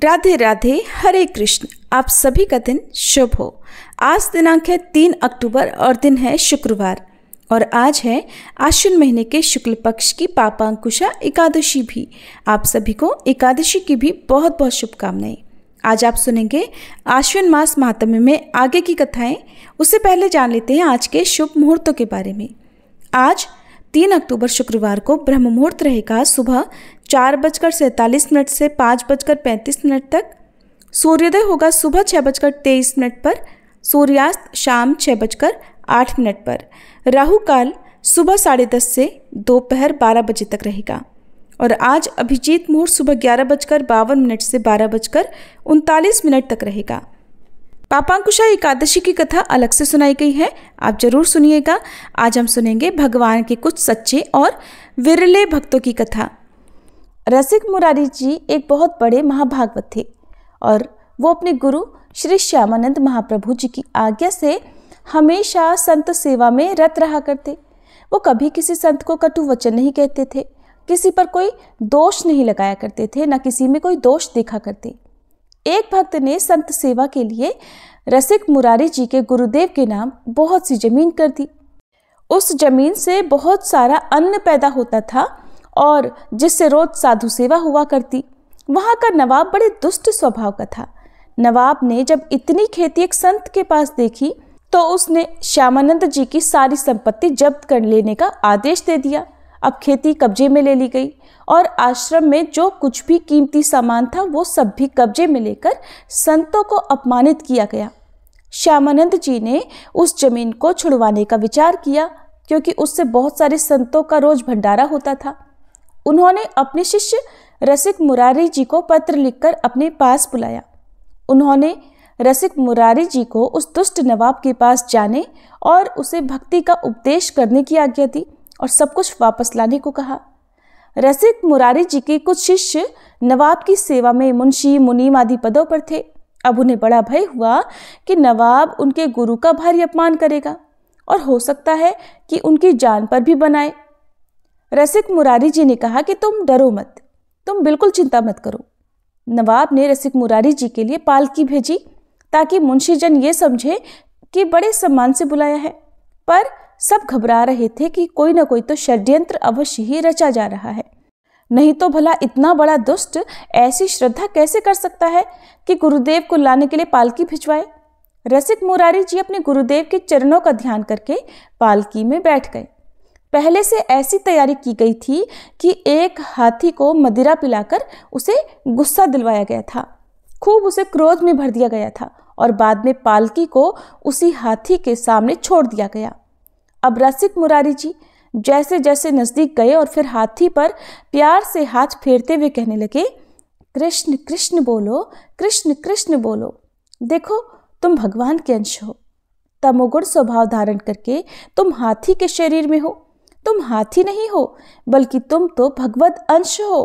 राधे राधे, हरे कृष्ण। आप सभी का दिन शुभ हो। आज दिनांक है 3 अक्टूबर और दिन है शुक्रवार और आज है आश्विन महीने के शुक्ल पक्ष की पापांकुशा एकादशी भी। आप सभी को एकादशी की भी बहुत बहुत शुभकामनाएं। आज आप सुनेंगे आश्विन मास महात्म्य में आगे की कथाएं। उससे पहले जान लेते हैं आज के शुभ मुहूर्तों के बारे में। आज 3 अक्टूबर शुक्रवार को ब्रह्म मुहूर्त रहेगा सुबह 4:47 से 5:35 तक। सूर्योदय होगा सुबह 6:23 पर। सूर्यास्त शाम 6:08 पर। राहु काल सुबह 10:30 से दोपहर 12 बजे तक रहेगा और आज अभिजीत मुहूर्त सुबह 11:52 से 12:39 तक रहेगा। पापांकुशा एकादशी की कथा अलग से सुनाई गई है, आप जरूर सुनिएगा। आज हम सुनेंगे भगवान के कुछ सच्चे और विरले भक्तों की कथा। रसिक मुरारी जी एक बहुत बड़े महाभागवत थे और वो अपने गुरु श्री श्यामानंद महाप्रभु जी की आज्ञा से हमेशा संत सेवा में रत रहा करते। वो कभी किसी संत को कटु वचन नहीं कहते थे, किसी पर कोई दोष नहीं लगाया करते थे, न किसी में कोई दोष देखा करते। एक भक्त ने संत सेवा के लिए रसिक मुरारी जी के गुरुदेव के नाम बहुत सी जमीन कर दी। उस जमीन से बहुत सारा अन्न पैदा होता था और जिससे रोज साधु सेवा हुआ करती। वहां का नवाब बड़े दुष्ट स्वभाव का था। नवाब ने जब इतनी खेती एक संत के पास देखी तो उसने श्यामानंद जी की सारी संपत्ति जब्त कर लेने का आदेश दे दिया। अब खेती कब्जे में ले ली गई और आश्रम में जो कुछ भी कीमती सामान था वो सब भी कब्जे में लेकर संतों को अपमानित किया गया। श्यामानंद जी ने उस जमीन को छुड़वाने का विचार किया क्योंकि उससे बहुत सारे संतों का रोज भंडारा होता था। उन्होंने अपने शिष्य रसिक मुरारी जी को पत्र लिखकर अपने पास बुलाया। उन्होंने रसिक मुरारी जी को उस दुष्ट नवाब के पास जाने और उसे भक्ति का उपदेश करने की आज्ञा दी और सब कुछ वापस लाने को कहा। रसिक मुरारी जी के कुछ शिष्य नवाब की सेवा में मुंशी मुनीम आदि पदों पर थे। अब उन्हें बड़ा भय हुआ कि नवाब उनके गुरु का भारी अपमान करेगा और हो सकता है कि उनकी जान पर भी बनाए। रसिक मुरारी जी ने कहा कि तुम डरो मत, तुम बिल्कुल चिंता मत करो। नवाब ने रसिक मुरारी जी के लिए पालकी भेजी ताकि मुंशीजन ये समझे कि बड़े सम्मान से बुलाया है, पर सब घबरा रहे थे कि कोई ना कोई तो षड्यंत्र अवश्य ही रचा जा रहा है। नहीं तो भला इतना बड़ा दुष्ट ऐसी श्रद्धा कैसे कर सकता है कि गुरुदेव को लाने के लिए पालकी भिजवाए। रसिक मुरारी जी अपने गुरुदेव के चरणों का ध्यान करके पालकी में बैठ गए। पहले से ऐसी तैयारी की गई थी कि एक हाथी को मदिरा पिलाकर उसे गुस्सा दिलवाया गया था, खूब उसे क्रोध में भर दिया गया था और बाद में पालकी को उसी हाथी के सामने छोड़ दिया गया। अब रसिक मुरारी जी जैसे जैसे नजदीक गए और फिर हाथी पर प्यार से हाथ फेरते हुए कहने लगे, कृष्ण कृष्ण बोलो, कृष्ण कृष्ण बोलो। देखो तुम भगवान के अंश हो। तमोगुण स्वभाव धारण करके तुम हाथी के शरीर में हो। तुम हाथी नहीं हो बल्कि तुम तो भगवत अंश हो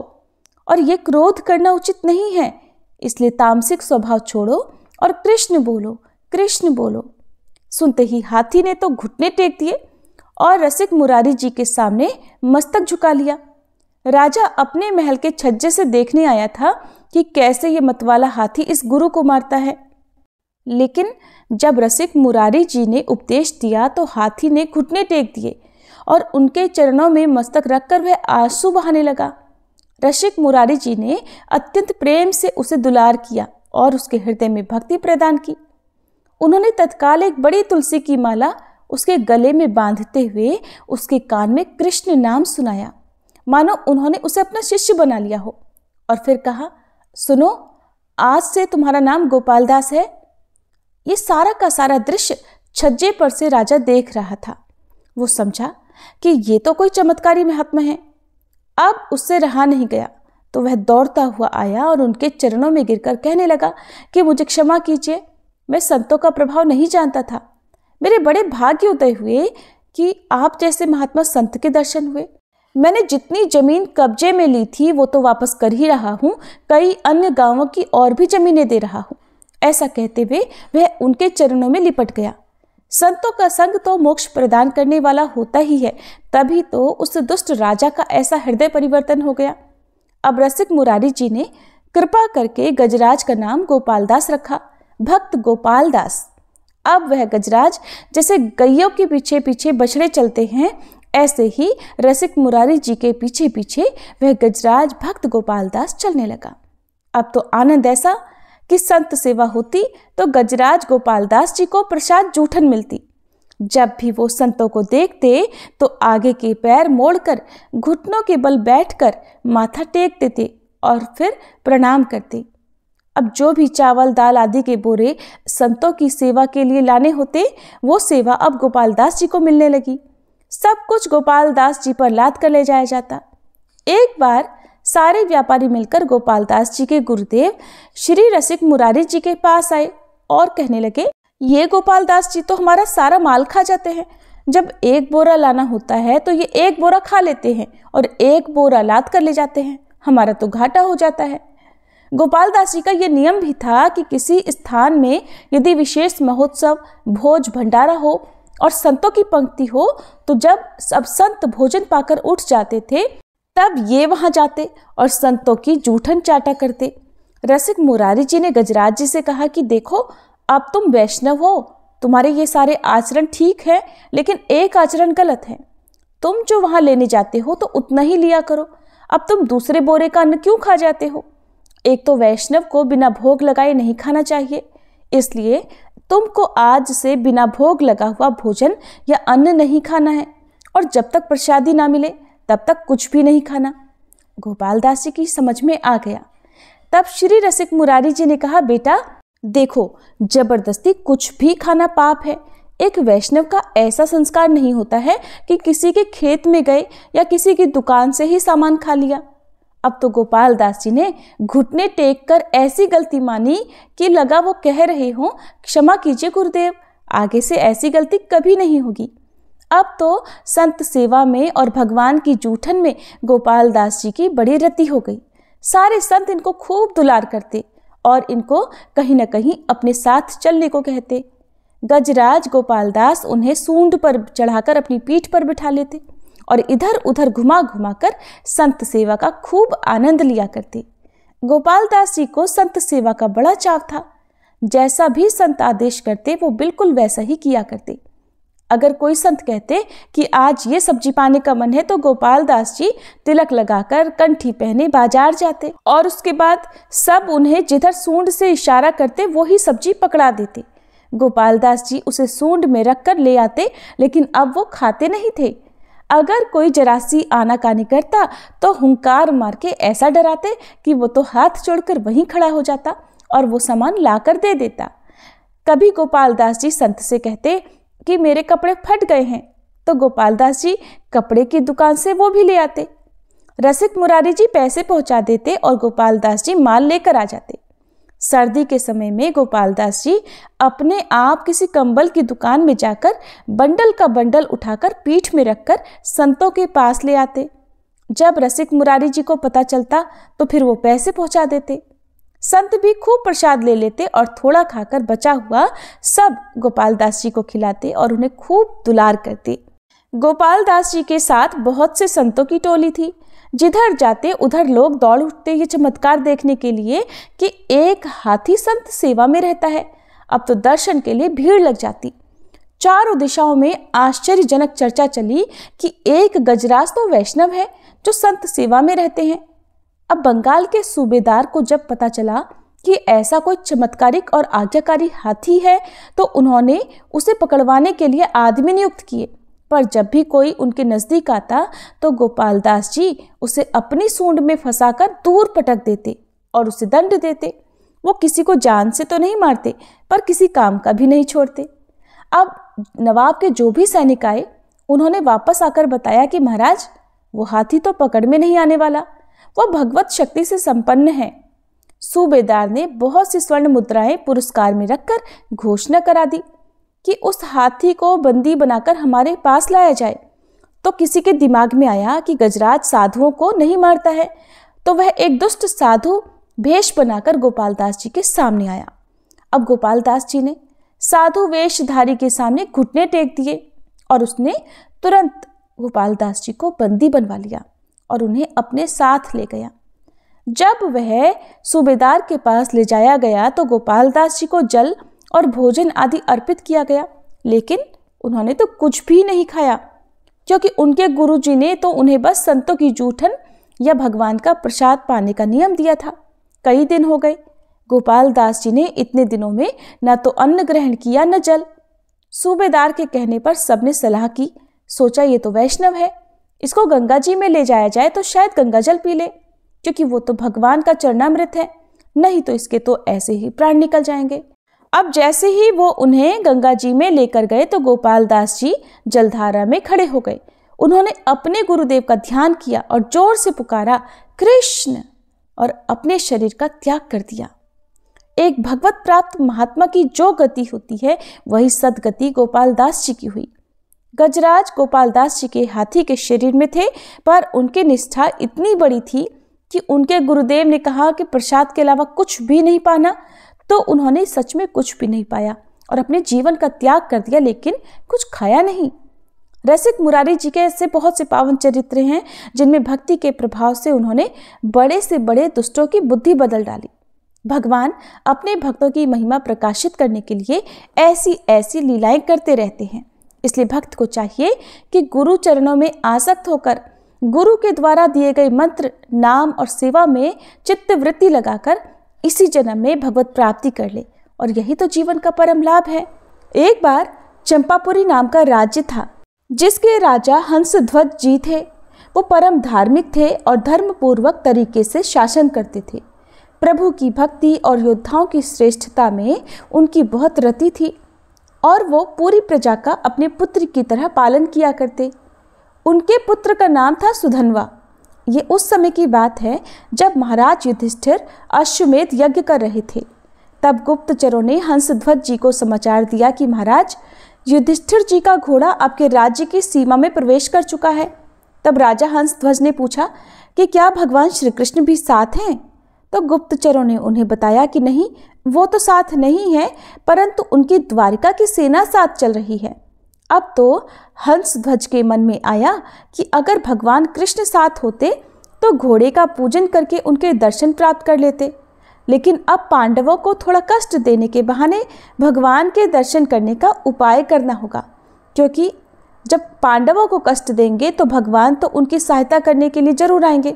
और ये क्रोध करना उचित नहीं है। इसलिए तामसिक स्वभाव छोड़ो और कृष्ण बोलो, कृष्ण बोलो। सुनते ही हाथी ने तो घुटने टेक दिए और रसिक मुरारी जी के सामने मस्तक झुका लिया। राजा अपने महल के छज्जे से देखने आया था कि कैसे ये मतवाला हाथी इस गुरु को मारता है, लेकिन जब रसिक मुरारी जी ने उपदेश दिया तो हाथी ने घुटने टेक दिए और उनके चरणों में मस्तक रखकर वह आंसू बहाने लगा। रसिक मुरारी जी ने अत्यंत प्रेम से उसे दुलार किया और उसके हृदय में भक्ति प्रदान की। उन्होंने तत्काल एक बड़ी तुलसी की माला उसके गले में बांधते हुए उसके कान में कृष्ण नाम सुनाया, मानो उन्होंने उसे अपना शिष्य बना लिया हो। और फिर कहा, सुनो, आज से तुम्हारा नाम गोपाल दास है। ये सारा का सारा दृश्य छज्जे पर से राजा देख रहा था। वो समझा कि ये तो कोई चमत्कारी महात्मा है। अब उससे रहा नहीं गया तो वह दौड़ता हुआ आया और उनके चरणों में गिरकर कहने लगा कि मुझे क्षमा कीजिए, मैं संतों का प्रभाव नहीं जानता था। मेरे बड़े भाग्य उदय हुए कि आप जैसे महात्मा संत के दर्शन हुए। मैंने जितनी जमीन कब्जे में ली थी वो तो वापस कर ही रहा हूँ, कई अन्य गांवों की और भी जमीनें दे रहा हूँ। ऐसा कहते हुए वह उनके चरणों में लिपट गया। संतों का संग तो मोक्ष प्रदान करने वाला होता ही है, तभी तो उस दुष्ट राजा का ऐसा हृदय परिवर्तन हो गया। अब रसिक मुरारी जी ने कृपा करके गजराज का नाम गोपाल दास रखा, भक्त गोपाल दास। अब वह गजराज जैसे गैयों के पीछे पीछे बछड़े चलते हैं, ऐसे ही रसिक मुरारी जी के पीछे पीछे वह गजराज भक्त गोपाल दास चलने लगा। अब तो आनंद ऐसा कि संत सेवा होती तो गजराज गोपाल दास जी को प्रसाद जूठन मिलती। जब भी वो संतों को देखते तो आगे के पैर मोड़कर घुटनों के बल बैठकर माथा टेक देते और फिर प्रणाम करते। अब जो भी चावल दाल आदि के बोरे संतों की सेवा के लिए लाने होते, वो सेवा अब गोपाल दास जी को मिलने लगी। सब कुछ गोपाल दास जी पर लाद कर ले जाया जाता। एक बार सारे व्यापारी मिलकर गोपाल दास जी के गुरुदेव श्री रसिक मुरारी जी के पास आए और कहने लगे, ये गोपाल दास जी तो हमारा सारा माल खा जाते हैं। जब एक बोरा लाना होता है तो ये एक बोरा खा लेते हैं और एक बोरा लाद कर ले जाते हैं, हमारा तो घाटा हो जाता है। गोपाल दास जी का ये नियम भी था कि किसी स्थान में यदि विशेष महोत्सव, भोज भंडारा हो और संतों की पंक्ति हो तो जब सब संत भोजन पाकर उठ जाते थे तब ये वहां जाते और संतों की जूठन चाटा करते। रसिक मुरारी जी ने गजराज जी से कहा कि देखो, अब तुम वैष्णव हो, तुम्हारे ये सारे आचरण ठीक है, लेकिन एक आचरण गलत है। तुम जो वहां लेने जाते हो तो उतना ही लिया करो। अब तुम दूसरे बोरे का अन्न क्यों खा जाते हो? एक तो वैष्णव को बिना भोग लगाए नहीं खाना चाहिए, इसलिए तुमको आज से बिना भोग लगा हुआ भोजन या अन्न नहीं खाना है और जब तक प्रसादी ना मिले तब तक कुछ भी नहीं खाना। गोपाल दास जी की समझ में आ गया। तब श्री रसिक मुरारी जी ने कहा, बेटा देखो, जबरदस्ती कुछ भी खाना पाप है। एक वैष्णव का ऐसा संस्कार नहीं होता है कि किसी के खेत में गए या किसी की दुकान से ही सामान खा लिया। अब तो गोपाल दास जी ने घुटने टेक कर ऐसी गलती मानी कि लगा वो कह रहे हों, क्षमा कीजिए गुरुदेव, आगे से ऐसी गलती कभी नहीं होगी। अब तो संत सेवा में और भगवान की जूठन में गोपाल दास जी की बड़ी रति हो गई। सारे संत इनको खूब दुलार करते और इनको कहीं न कहीं अपने साथ चलने को कहते। गजराज गोपाल दास उन्हें सूंड पर चढ़ाकर अपनी पीठ पर बिठा लेते और इधर उधर घुमा घुमा कर संत सेवा का खूब आनंद लिया करते। गोपाल दास जी को संत सेवा का बड़ा चाव था। जैसा भी संत आदेश करते वो बिल्कुल वैसा ही किया करते। अगर कोई संत कहते कि आज ये सब्जी पाने का मन है तो गोपाल दास जी तिलक लगाकर कंठी पहने बाजार जाते और उसके बाद सब उन्हें जिधर सूंड से इशारा करते वो ही सब्जी पकड़ा देते। गोपाल दास जी उसे सूंड में रखकर ले आते, लेकिन अब वो खाते नहीं थे। अगर कोई जरासी आनाकानी करता तो हुंकार मार के ऐसा डराते कि वो तो हाथ जोड़कर वहीं खड़ा हो जाता और वो सामान लाकर दे देता। कभी गोपाल दास जी संत से कहते कि मेरे कपड़े फट गए हैं, तो गोपाल दास जी कपड़े की दुकान से वो भी ले आते। रसिक मुरारी जी पैसे पहुंचा देते और गोपाल दास जी माल लेकर आ जाते। सर्दी के समय में गोपाल दास जी अपने आप किसी कंबल की दुकान में जाकर बंडल का बंडल उठाकर पीठ में रखकर संतों के पास ले आते। जब रसिक मुरारी जी को पता चलता तो फिर वो पैसे पहुंचा देते। संत भी खूब प्रसाद ले लेते और थोड़ा खाकर बचा हुआ सब गोपाल दास जी को खिलाते और उन्हें खूब दुलार करते। गोपाल दास जी के साथ बहुत से संतों की टोली थी। जिधर जाते उधर लोग दौड़ उठते ये चमत्कार देखने के लिए कि एक हाथी संत सेवा में रहता है। अब तो दर्शन के लिए भीड़ लग जाती। चारों दिशाओं में आश्चर्यजनक चर्चा चली कि एक गजराज तो वैष्णव है जो संत सेवा में रहते हैं। अब बंगाल के सूबेदार को जब पता चला कि ऐसा कोई चमत्कारिक और आज्ञाकारी हाथी है तो उन्होंने उसे पकड़वाने के लिए आदमी नियुक्त किए, पर जब भी कोई उनके नजदीक आता तो गोपाल दास जी उसे अपनी सूंड में फंसाकर दूर पटक देते और उसे दंड देते। वो किसी को जान से तो नहीं मारते, पर किसी काम का भी नहीं छोड़ते। अब नवाब के जो भी सैनिक आए उन्होंने वापस आकर बताया कि महाराज, वो हाथी तो पकड़ में नहीं आने वाला, वो भगवत शक्ति से संपन्न है। सूबेदार ने बहुत सी स्वर्ण मुद्राएं पुरस्कार में रखकर घोषणा करा दी कि उस हाथी को बंदी बनाकर हमारे पास लाया जाए। तो किसी के दिमाग में आया कि गजराज साधुओं को नहीं मारता है, तो वह एक दुष्ट साधु भेष बनाकर गोपाल दास जी के सामने आया। अब गोपाल दास जी ने साधु वेशधारी के सामने घुटने टेक दिए और उसने तुरंत गोपाल दास जी को बंदी बनवा लिया और उन्हें अपने साथ ले गया। जब वह सूबेदार के पास ले जाया गया तो गोपाल दास जी को जल और भोजन आदि अर्पित किया गया, लेकिन उन्होंने तो कुछ भी नहीं खाया, क्योंकि उनके गुरुजी ने तो उन्हें बस संतों की जूठन या भगवान का प्रसाद पाने का नियम दिया था। कई दिन हो गए, गोपाल दास जी ने इतने दिनों में न तो अन्न ग्रहण किया न जल। सूबेदार के कहने पर सबने सलाह की, सोचा ये तो वैष्णव है, इसको गंगा जी में ले जाया जाए तो शायद गंगा जल पी ले, क्योंकि वो तो भगवान का चरणामृत है, नहीं तो इसके तो ऐसे ही प्राण निकल जाएंगे। अब जैसे ही वो उन्हें गंगा जी में लेकर गए तो गोपाल दास जी जलधारा में खड़े हो गए। उन्होंने अपने गुरुदेव का ध्यान किया और जोर से पुकारा, कृष्ण, और अपने शरीर का त्याग कर दिया। एक भगवत प्राप्त महात्मा की जो गति होती है वही सदगति गोपाल दास जी की हुई। गजराज गोपाल दास जी के हाथी के शरीर में थे, पर उनकी निष्ठा इतनी बड़ी थी कि उनके गुरुदेव ने कहा कि प्रसाद के अलावा कुछ भी नहीं पाना, तो उन्होंने सच में कुछ भी नहीं पाया और अपने जीवन का त्याग कर दिया, लेकिन कुछ खाया नहीं। रसिक मुरारी जी के ऐसे बहुत से पावन चरित्र हैं जिनमें भक्ति के प्रभाव से उन्होंने बड़े से बड़े दुष्टों की बुद्धि बदल डाली। भगवान अपने भक्तों की महिमा प्रकाशित करने के लिए ऐसी ऐसी लीलाएं करते रहते हैं। इसलिए भक्त को चाहिए कि गुरु चरणों में आसक्त होकर गुरु के द्वारा दिए गए मंत्र, नाम और सेवा में चित्त वृत्ति लगाकर इसी जन्म में भगवत प्राप्ति कर ले, और यही तो जीवन का परम लाभ है। एक बार चंपापुरी नाम का राज्य था, जिसके राजा हंसध्वज जी थे। वो परम धार्मिक थे और धर्मपूर्वक तरीके से शासन करते थे। प्रभु की भक्ति और योद्धाओं की श्रेष्ठता में उनकी बहुत रति थी और वो पूरी प्रजा का अपने पुत्र की तरह पालन किया करते। उनके पुत्र का नाम था सुधन्वा। ये उस समय की बात है जब महाराज युधिष्ठिर अश्वमेध यज्ञ कर रहे थे। तब गुप्तचरों ने हंसध्वज जी को समाचार दिया कि महाराज, युधिष्ठिर जी का घोड़ा आपके राज्य की सीमा में प्रवेश कर चुका है। तब राजा हंसध्वज ने पूछा कि क्या भगवान श्री कृष्ण भी साथ हैं? तो गुप्तचरों ने उन्हें बताया कि नहीं, वो तो साथ नहीं है, परंतु उनकी द्वारिका की सेना साथ चल रही है। अब तो हंसध्वज के मन में आया कि अगर भगवान कृष्ण साथ होते तो घोड़े का पूजन करके उनके दर्शन प्राप्त कर लेते, लेकिन अब पांडवों को थोड़ा कष्ट देने के बहाने भगवान के दर्शन करने का उपाय करना होगा, क्योंकि जब पांडवों को कष्ट देंगे तो भगवान तो उनकी सहायता करने के लिए जरूर आएंगे।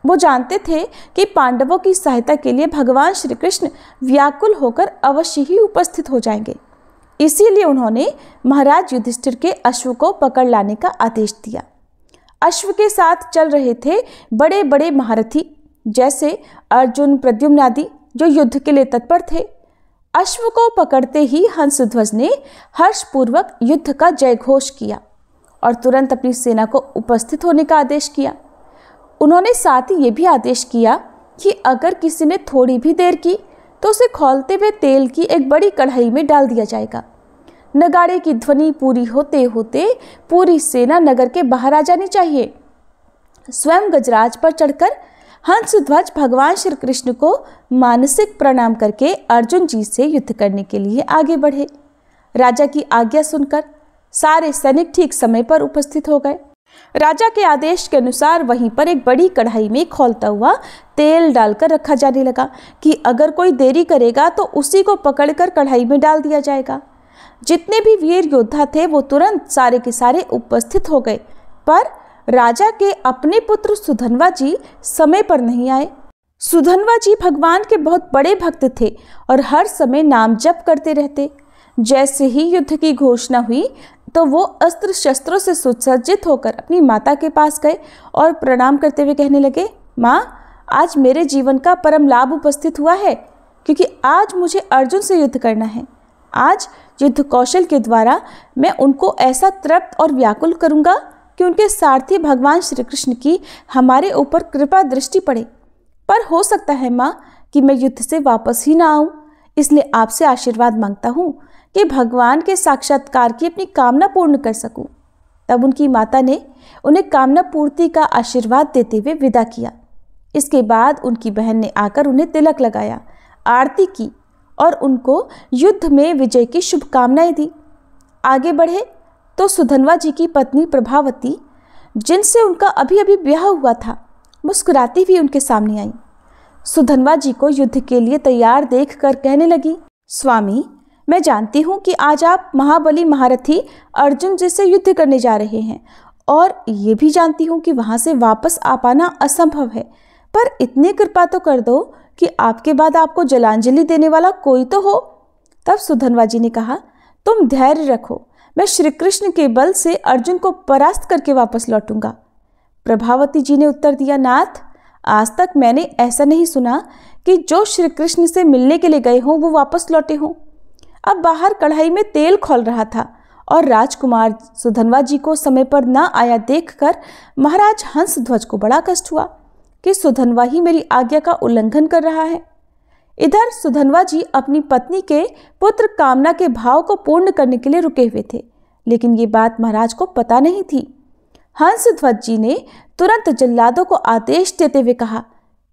वो जानते थे कि पांडवों की सहायता के लिए भगवान श्री कृष्ण व्याकुल होकर अवश्य ही उपस्थित हो जाएंगे। इसीलिए उन्होंने महाराज युधिष्ठिर के अश्व को पकड़ लाने का आदेश दिया। अश्व के साथ चल रहे थे बड़े बड़े महारथी, जैसे अर्जुन, प्रद्युम्न आदि, जो युद्ध के लिए तत्पर थे। अश्व को पकड़ते ही हंसध्वज ने हर्षपूर्वक युद्ध का जयघोष किया और तुरंत अपनी सेना को उपस्थित होने का आदेश किया। उन्होंने साथ ही ये भी आदेश किया कि अगर किसी ने थोड़ी भी देर की तो उसे खौलते हुए तेल की एक बड़ी कढ़ाई में डाल दिया जाएगा। नगाड़े की ध्वनि पूरी होते होते पूरी सेना नगर के बाहर आ जानी चाहिए। स्वयं गजराज पर चढ़कर हंसध्वज भगवान श्री कृष्ण को मानसिक प्रणाम करके अर्जुन जी से युद्ध करने के लिए आगे बढ़े। राजा की आज्ञा सुनकर सारे सैनिक ठीक समय पर उपस्थित हो गए। राजा के आदेश के अनुसार वहीं पर एक बड़ी कढ़ाई में खौलता हुआ तेल डालकर रखा जाने लगा कि अगर कोई देरी करेगा तो उसी को पकड़कर कढ़ाई में डाल दिया जाएगा। जितने भी वीर योद्धा थे वो तुरंत सारे के सारे उपस्थित हो गए, पर राजा के अपने पुत्र सुधन्वा जी समय पर नहीं आए। सुधन्वा जी भगवान के बहुत बड़े भक्त थे और हर समय नाम जप करते रहते। जैसे ही युद्ध की घोषणा हुई तो वो अस्त्र शस्त्रों से सुसज्जित होकर अपनी माता के पास गए और प्रणाम करते हुए कहने लगे, माँ, आज मेरे जीवन का परम लाभ उपस्थित हुआ है, क्योंकि आज मुझे अर्जुन से युद्ध करना है। आज युद्ध कौशल के द्वारा मैं उनको ऐसा तृप्त और व्याकुल करूँगा कि उनके सारथी भगवान श्री कृष्ण की हमारे ऊपर कृपा दृष्टि पड़े। पर हो सकता है माँ कि मैं युद्ध से वापस ही ना आऊँ, इसलिए आपसे आशीर्वाद मांगता हूँ कि भगवान के साक्षात्कार की अपनी कामना पूर्ण कर सकूं। तब उनकी माता ने उन्हें कामना पूर्ति का आशीर्वाद देते हुए विदा किया। इसके बाद उनकी बहन ने आकर उन्हें तिलक लगाया, आरती की और उनको युद्ध में विजय की शुभकामनाएं दी। आगे बढ़े तो सुधन्वा जी की पत्नी प्रभावती, जिनसे उनका अभी अभी ब्याह हुआ था, मुस्कुराती हुई उनके सामने आई। सुधन्वा जी को युद्ध के लिए तैयार देखकर कहने लगी, स्वामी, मैं जानती हूँ कि आज आप महाबली महारथी अर्जुन जी से युद्ध करने जा रहे हैं और ये भी जानती हूँ कि वहाँ से वापस आ पाना असंभव है, पर इतनी कृपा तो कर दो कि आपके बाद आपको जलांजलि देने वाला कोई तो हो। तब सुधन्वा जी ने कहा, तुम धैर्य रखो, मैं श्री कृष्ण के बल से अर्जुन को परास्त करके वापस लौटूंगा। प्रभावती जी ने उत्तर दिया, नाथ, आज तक मैंने ऐसा नहीं सुना कि जो श्री कृष्ण से मिलने के लिए गए हों वो वापस लौटे हों। अब बाहर कढ़ाई में तेल खौल रहा था और राजकुमार सुधन्वा जी को समय पर न आया देखकर महाराज हंसध्वज को बड़ा कष्ट हुआ कि सुधन्वा ही मेरी आज्ञा का उल्लंघन कर रहा है। इधर सुधन्वा जी अपनी पत्नी के पुत्र कामना के भाव को पूर्ण करने के लिए रुके हुए थे, लेकिन ये बात महाराज को पता नहीं थी। हंसध्वज जी ने तुरंत जल्लादों को आदेश देते हुए कहा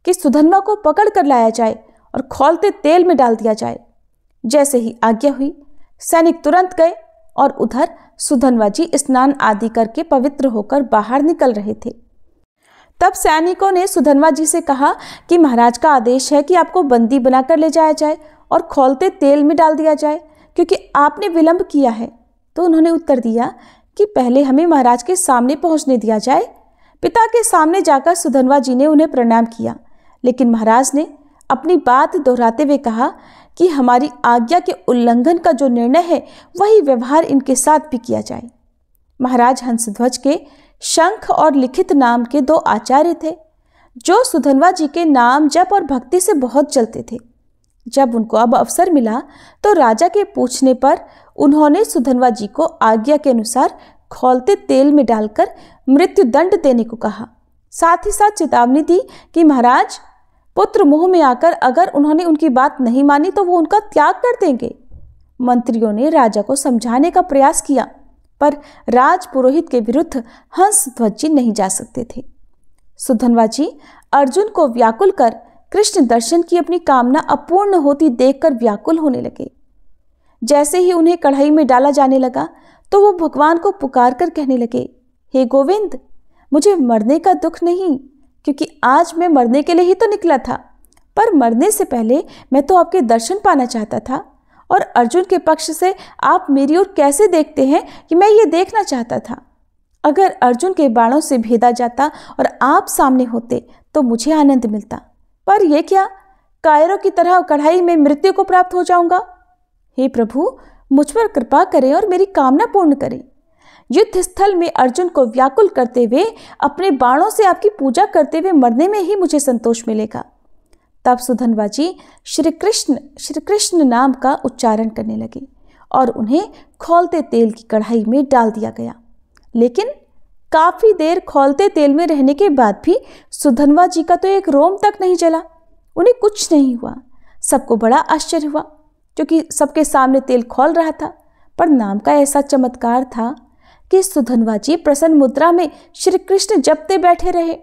कि सुधन्वा को पकड़ कर लाया जाए और खौलते तेल में डाल दिया जाए। जैसे ही आज्ञा हुई, सैनिक तुरंत गए और उधर सुधन्वा जी स्नान आदि करके पवित्र होकर बाहर निकल रहे थे। तब सैनिकों ने सुधन्वा जी से कहा कि महाराज का आदेश है कि आपको बंदी बनाकर ले जाया जाए और खौलते तेल में डाल दिया जाए, क्योंकि आपने विलंब किया है। तो उन्होंने उत्तर दिया कि पहले हमें महाराज के सामने पहुंचने दिया जाए। पिता के सामने जाकर सुधन्वा जी ने उन्हें प्रणाम किया, लेकिन महाराज ने अपनी बात दोहराते हुए कहा कि हमारी आज्ञा के उल्लंघन का जो निर्णय है वही व्यवहार इनके साथ भी किया जाए। महाराज हंसध्वज के शंख और लिखित नाम के 2 आचार्य थे, जो सुधन्वा जी के नाम जप और भक्ति से बहुत जलते थे। जब उनको अब अवसर मिला तो राजा के पूछने पर उन्होंने सुधन्वा जी को आज्ञा के अनुसार खौलते तेल में डालकर मृत्यु दंड देने को कहा। साथ ही साथ चेतावनी दी कि महाराज, पुत्र मोह में आकर अगर उन्होंने उनकी बात नहीं मानी तो वो उनका त्याग कर देंगे। मंत्रियों ने राजा को समझाने का प्रयास किया, पर राज पुरोहित के विरुद्ध हंसध्वज जी नहीं जा सकते थे। सुधन्वा जी अर्जुन को व्याकुल कर कृष्ण दर्शन की अपनी कामना अपूर्ण होती देखकर व्याकुल होने लगे। जैसे ही उन्हें कढ़ाई में डाला जाने लगा तो वो भगवान को पुकार कर कहने लगे, हे गोविंद, मुझे मरने का दुख नहीं, क्योंकि आज मैं मरने के लिए ही तो निकला था, पर मरने से पहले मैं तो आपके दर्शन पाना चाहता था। और अर्जुन के पक्ष से आप मेरी ओर कैसे देखते हैं कि मैं ये देखना चाहता था। अगर अर्जुन के बाणों से भेदा जाता और आप सामने होते तो मुझे आनंद मिलता, पर यह क्या, कायरों की तरह कढ़ाई में मृत्यु को प्राप्त हो जाऊंगा। हे प्रभु, मुझ पर कृपा करें और मेरी कामना पूर्ण करें। युद्ध स्थल में अर्जुन को व्याकुल करते हुए अपने बाणों से आपकी पूजा करते हुए मरने में ही मुझे संतोष मिलेगा। तब सुधन्वा जी श्री कृष्ण नाम का उच्चारण करने लगे और उन्हें खौलते तेल की कढ़ाई में डाल दिया गया। लेकिन काफी देर खौलते तेल में रहने के बाद भी सुधन्वा जी का तो एक रोम तक नहीं जला, उन्हें कुछ नहीं हुआ। सबको बड़ा आश्चर्य हुआ, क्योंकि सबके सामने तेल खौल रहा था। पर नाम का ऐसा चमत्कार था कि सुधन्वा जी प्रसन्न मुद्रा में श्री कृष्ण जपते बैठे रहे।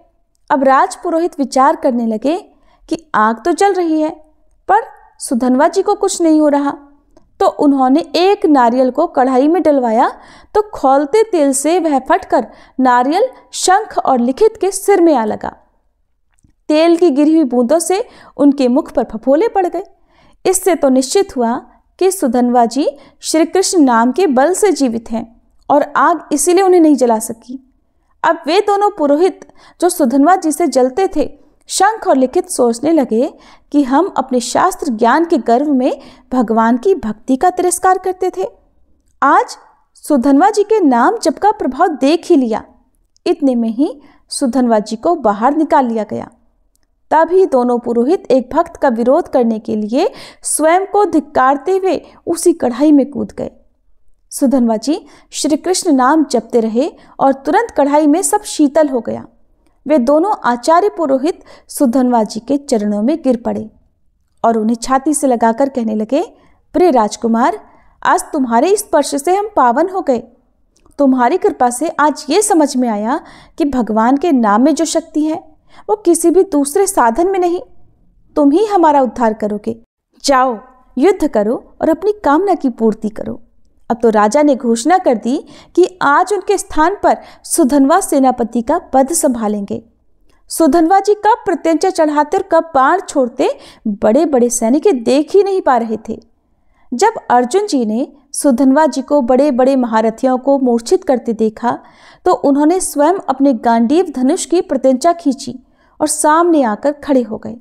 अब राज पुरोहित विचार करने लगे कि आग तो जल रही है, पर सुधन्वा जी को कुछ नहीं हो रहा। तो उन्होंने एक नारियल को कढ़ाई में डलवाया तो खौलते तेल से वह फटकर नारियल शंख और लिखित के सिर में आ लगा। तेल की गिरी हुई बूंदों से उनके मुख पर फफोले पड़ गए। इससे तो निश्चित हुआ कि सुधन्वा जी श्री कृष्ण नाम के बल से जीवित हैं और आग इसीलिए उन्हें नहीं जला सकी। अब वे दोनों पुरोहित जो सुधन्वा जी से जलते थे, शंख और लिखित सोचने लगे कि हम अपने शास्त्र ज्ञान के गर्व में भगवान की भक्ति का तिरस्कार करते थे, आज सुधन्वा जी के नाम जप का प्रभाव देख ही लिया। इतने में ही सुधन्वा जी को बाहर निकाल लिया गया। तभी दोनों पुरोहित एक भक्त का विरोध करने के लिए स्वयं को धिक्कारते हुए उसी कढ़ाई में कूद गए। सुधन्वा जी श्री कृष्ण नाम जपते रहे और तुरंत कढ़ाई में सब शीतल हो गया। वे दोनों आचार्य पुरोहित सुधन्वा जी के चरणों में गिर पड़े और उन्हें छाती से लगाकर कहने लगे, प्रिय राजकुमार, आज तुम्हारे स्पर्श से हम पावन हो गए। तुम्हारी कृपा से आज ये समझ में आया कि भगवान के नाम में जो शक्ति है वो किसी भी दूसरे साधन में नहीं, तुम ही हमारा उद्धार करोगे। जाओ, युद्ध करो और अपनी कामना की पूर्ति करो। अब तो राजा ने घोषणा कर दी कि आज उनके स्थान पर सुधन्वा सेनापति का पद संभालेंगे। सुधनवा जी कब प्रत्यंचा चढ़ाते और कब बाण छोड़ते बड़े बड़े सैनिक देख ही नहीं पा रहे थे। जब अर्जुन जी ने सुधनवा जी को बड़े बड़े महारथियों को मूर्छित करते देखा तो उन्होंने स्वयं अपने गांडीव धनुष की प्रत्यंचा खींची और सामने आकर खड़े हो गए।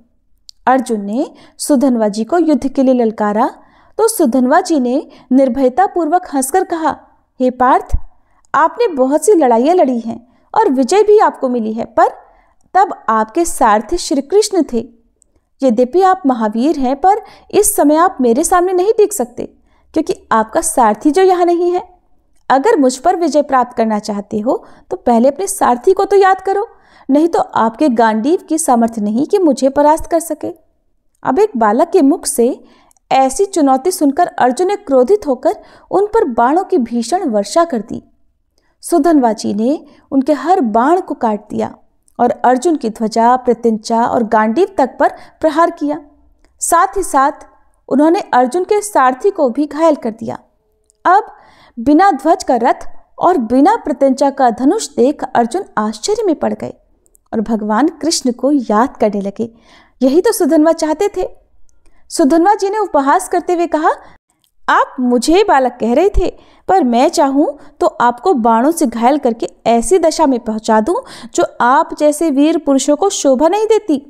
अर्जुन ने सुधनवा जी को युद्ध के लिए ललकारा तो सुधनवा जी ने निर्भयता पूर्वक हंसकर कहा, हे पार्थ, आपने बहुत सी लड़ाइयां लड़ी हैं और विजय भी आपको मिली है, पर तब आपके सारथी श्री कृष्ण थे। यद्यपि आप महावीर हैं, पर इस समय आप मेरे सामने नहीं टिक सकते क्योंकि आपका सारथी जो यहाँ नहीं है। अगर मुझ पर विजय प्राप्त करना चाहते हो तो पहले अपने सारथी को तो याद करो, नहीं तो आपके गांडीव की सामर्थ्य नहीं कि मुझे परास्त कर सके। अब एक बालक के मुख से ऐसी चुनौती सुनकर अर्जुन ने क्रोधित होकर उन पर बाणों की भीषण वर्षा कर दी। सुधनवा जी ने उनके हर बाण को काट दिया और अर्जुन की ध्वजा, प्रत्यंचा और गांडीव तक पर प्रहार किया। साथ ही साथ उन्होंने अर्जुन के सारथी को भी घायल कर दिया। अब बिना ध्वज का रथ और बिना प्रत्यंचा का धनुष देख अर्जुन आश्चर्य में पड़ गए और भगवान कृष्ण को याद करने लगे। यही तो सुधनवा चाहते थे। सुधनवा जी ने उपहास करते हुए कहा, आप मुझे बालक कह रहे थे, पर मैं चाहूं तो आपको बाणों से घायल करके ऐसी दशा में पहुंचा दूं जो आप जैसे वीर पुरुषों को शोभा नहीं देती।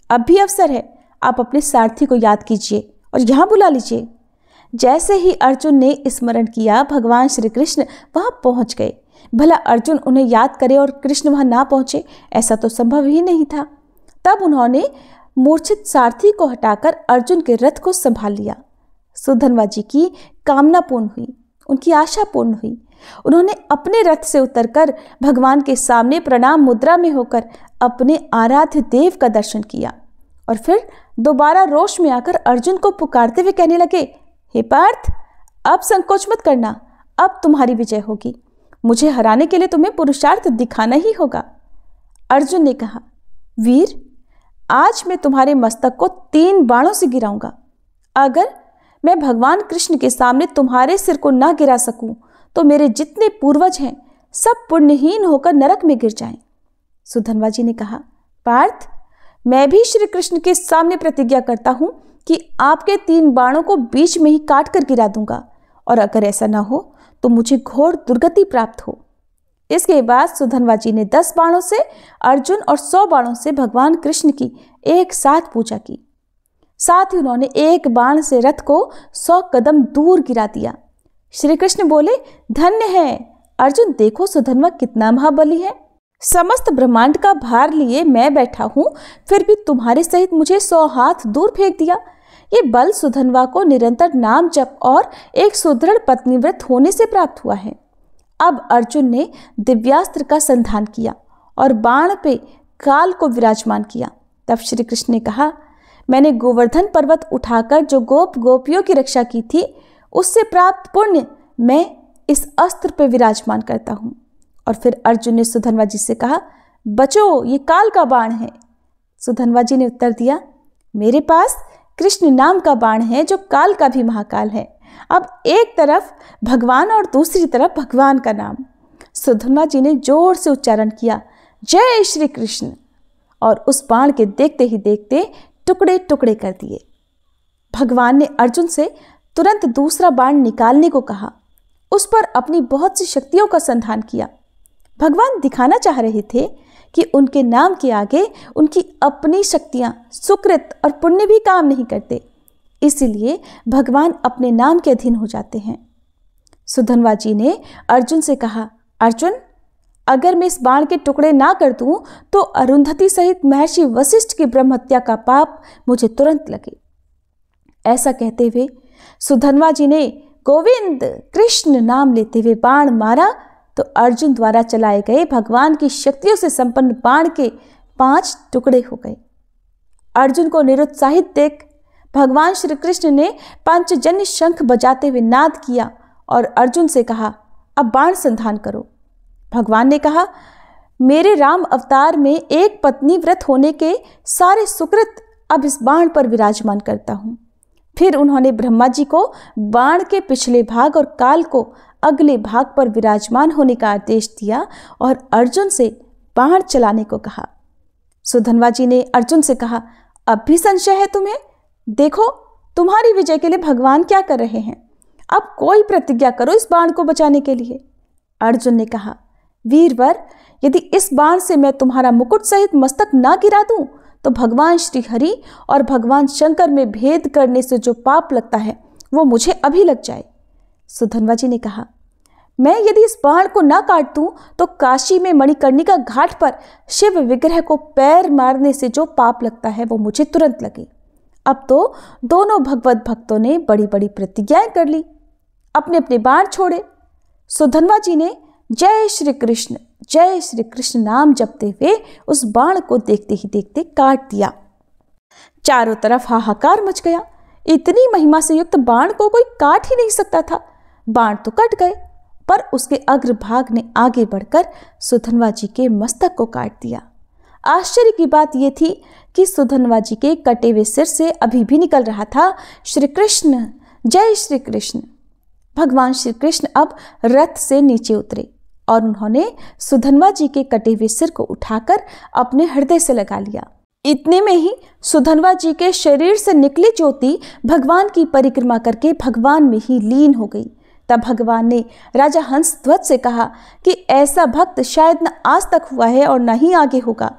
अब भी अवसर है, आप अपने सारथी को याद कीजिए और यहाँ बुला लीजिए। जैसे ही अर्जुन ने स्मरण किया, भगवान श्री कृष्ण वहां पहुंच गए। भला अर्जुन उन्हें याद करे और कृष्ण वहां ना पहुंचे, ऐसा तो संभव ही नहीं था। तब उन्होंने मूर्छित सारथी को हटाकर अर्जुन के रथ को संभाल लिया। सुधनवा जी की कामना पूर्ण हुई, उनकी आशा पूर्ण हुई। उन्होंने अपने रथ से उतरकर भगवान के सामने प्रणाम मुद्रा में होकर अपने आराध्य देव का दर्शन किया और फिर दोबारा रोष में आकर अर्जुन को पुकारते हुए कहने लगे, हे पार्थ, अब संकोच मत करना, अब तुम्हारी विजय होगी। मुझे हराने के लिए तुम्हें पुरुषार्थ दिखाना ही होगा। अर्जुन ने कहा, वीर, आज मैं तुम्हारे मस्तक को 3 बाणों से गिराऊंगा। अगर मैं भगवान कृष्ण के सामने तुम्हारे सिर को ना गिरा सकूं तो मेरे जितने पूर्वज हैं सब पुण्यहीन होकर नरक में गिर जाएं। सुधनवा जी ने कहा, पार्थ, मैं भी श्री कृष्ण के सामने प्रतिज्ञा करता हूं कि आपके 3 बाणों को बीच में ही काट कर गिरा दूंगा, और अगर ऐसा ना हो तो मुझे घोर दुर्गति प्राप्त हो। इसके बाद सुधनवा जी ने 10 बाणों से अर्जुन और 100 बाणों से भगवान कृष्ण की एक साथ पूजा की। साथ ही उन्होंने एक बाण से रथ को 100 कदम दूर गिरा दिया। श्री कृष्ण बोले, धन्य है अर्जुन, देखो सुधनवा कितना महाबली है। समस्त ब्रह्मांड का भार लिए मैं बैठा हूं, फिर भी तुम्हारे सहित मुझे 100 हाथ दूर फेंक दिया। ये बल सुधनवा को निरंतर नाम जप और एक सुदृढ़ पत्नीव्रत होने से प्राप्त हुआ है। अब अर्जुन ने दिव्यास्त्र का संधान किया और बाण पे काल को विराजमान किया। तब श्री कृष्ण ने कहा, मैंने गोवर्धन पर्वत उठाकर जो गोपियों की रक्षा की थी, उससे प्राप्त पुण्य मैं इस अस्त्र पे विराजमान करता हूं। और फिर अर्जुन ने सुधनवा जी से कहा, बचो, ये काल का बाण है। सुधनवा जी ने उत्तर दिया, मेरे पास कृष्ण नाम का बाण है जो काल का भी महाकाल है। अब एक तरफ भगवान और दूसरी तरफ भगवान का नाम। सुधनवा जी ने जोर से उच्चारण किया, जय श्री कृष्ण, और उस बाण के देखते ही देखते टुकड़े टुकड़े कर दिए। भगवान ने अर्जुन से तुरंत दूसरा बाण निकालने को कहा। उस पर अपनी बहुत सी शक्तियों का संधान किया। भगवान दिखाना चाह रहे थे कि उनके नाम के आगे उनकी अपनी शक्तियां, सुकृत और पुण्य भी काम नहीं करते, इसीलिए भगवान अपने नाम के अधीन हो जाते हैं। सुधनवा जी ने अर्जुन से कहा, अर्जुन, अगर मैं इस बाण के टुकड़े ना कर दूं तो अरुंधति सहित महर्षि वशिष्ठ की ब्रह्म हत्या का पाप मुझे तुरंत लगे। ऐसा कहते हुए सुधनवा जी ने गोविंद कृष्ण नाम लेते हुए बाण मारा तो अर्जुन द्वारा चलाए गए भगवान की शक्तियों से संपन्न बाण के 5 टुकड़े हो गए। अर्जुन को निरुत्साहित देख भगवान श्री कृष्ण ने पंचजन्य शंख बजाते हुए नाद किया और अर्जुन से कहा, अब बाण संधान करो। भगवान ने कहा, मेरे राम अवतार में एक पत्नी व्रत होने के सारे सुकृत अब इस बाण पर विराजमान करता हूं। फिर उन्होंने ब्रह्मा जी को बाण के पिछले भाग और काल को अगले भाग पर विराजमान होने का आदेश दिया और अर्जुन से बाण चलाने को कहा। सुधनवा जी ने अर्जुन से कहा, अब भी संशय है तुम्हें? देखो तुम्हारी विजय के लिए भगवान क्या कर रहे हैं। अब कोई प्रतिज्ञा करो इस बाण को बचाने के लिए। अर्जुन ने कहा, वीरवर, यदि इस बाण से मैं तुम्हारा मुकुट सहित मस्तक ना गिरा दूं तो भगवान श्री हरि और भगवान शंकर में भेद करने से जो पाप लगता है वो मुझे अभी लग जाए। सुधनवा जी ने कहा, मैं यदि इस बाण को ना काट दूं तो काशी में मणिकर्णिका घाट पर शिव विग्रह को पैर मारने से जो पाप लगता है वो मुझे तुरंत लगे। अब तो दोनों भगवत भक्तों ने बड़ी बड़ी प्रतिज्ञाएं कर ली, अपने अपने बाण छोड़े। सुधनवा जी ने जय श्री कृष्ण नाम जपते हुए उस बाण को देखते ही देखते काट दिया। चारों तरफ हाहाकार मच गया। इतनी महिमा से युक्त बाण को कोई काट ही नहीं सकता था। बाण तो कट गए, पर उसके अग्रभाग ने आगे बढ़कर सुधनवा जी के मस्तक को काट दिया। आश्चर्य की बात यह थी कि सुधनवा जी के कटे हुए सिर से अभी भी निकल रहा था, श्री कृष्ण, जय श्री कृष्ण। भगवान श्री कृष्ण अब रथ से नीचे उतरे और उन्होंने सुधनवा जी के कटे हुए सिर को उठाकर अपने हृदय से लगा लिया। इतने में ही सुधनवा जी के शरीर से निकली ज्योति भगवान की परिक्रमा करके भगवान में ही लीन हो गई। तब भगवान ने राजा हंसध्वज से कहा कि ऐसा भक्त शायद न आज तक हुआ है और न ही आगे होगा।